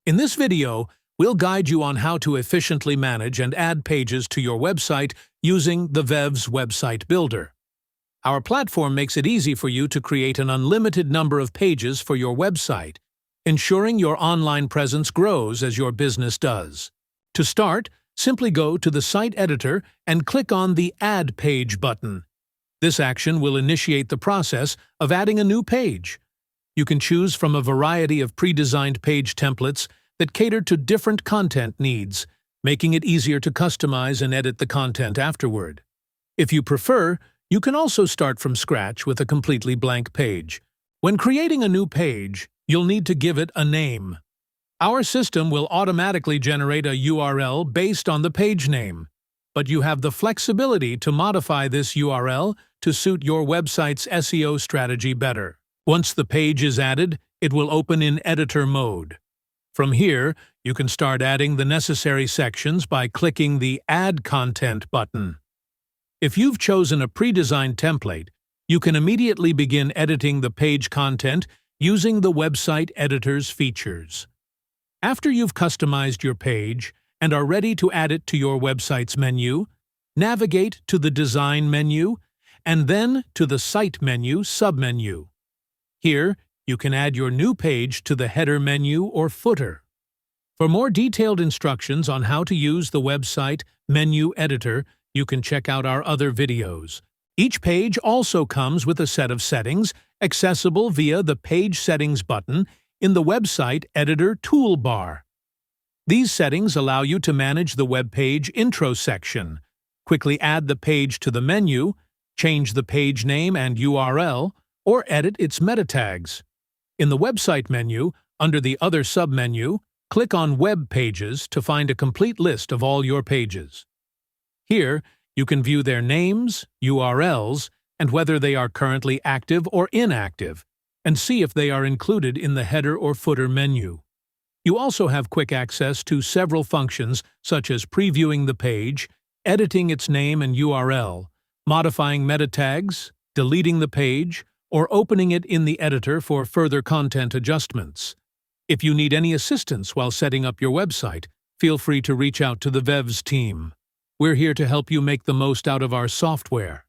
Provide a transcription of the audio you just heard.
In this video, we'll guide you on how to efficiently manage and add pages to your website using the VEVS website builder. Our platform makes it easy for you to create an unlimited number of pages for your website, ensuring your online presence grows as your business does. To start, simply go to the site editor and click on the Add Page button. This action will initiate the process of adding a new page. You can choose from a variety of pre-designed page templates that cater to different content needs, making it easier to customize and edit the content afterward. If you prefer, you can also start from scratch with a completely blank page. When creating a new page, you'll need to give it a name. Our system will automatically generate a URL based on the page name, but you have the flexibility to modify this URL to suit your website's SEO strategy better. Once the page is added, it will open in editor mode. From here, you can start adding the necessary sections by clicking the Add Content button. If you've chosen a pre-designed template, you can immediately begin editing the page content using the website editor's features. After you've customized your page and are ready to add it to your website's menu, navigate to the Design menu and then to the Site menu submenu. Here, you can add your new page to the header menu or footer. For more detailed instructions on how to use the website menu editor, you can check out our other videos. Each page also comes with a set of settings accessible via the Page Settings button in the website editor toolbar. These settings allow you to manage the web page intro section, quickly add the page to the menu, change the page name and URL, or edit its meta tags. In the website menu, under the Other submenu, click on Web Pages to find a complete list of all your pages. Here, you can view their names, URLs, and whether they are currently active or inactive, and see if they are included in the header or footer menu. You also have quick access to several functions such as previewing the page, editing its name and URL, modifying meta tags, deleting the page, or opening it in the editor for further content adjustments. If you need any assistance while setting up your website, feel free to reach out to the VEVS team. We're here to help you make the most out of our software.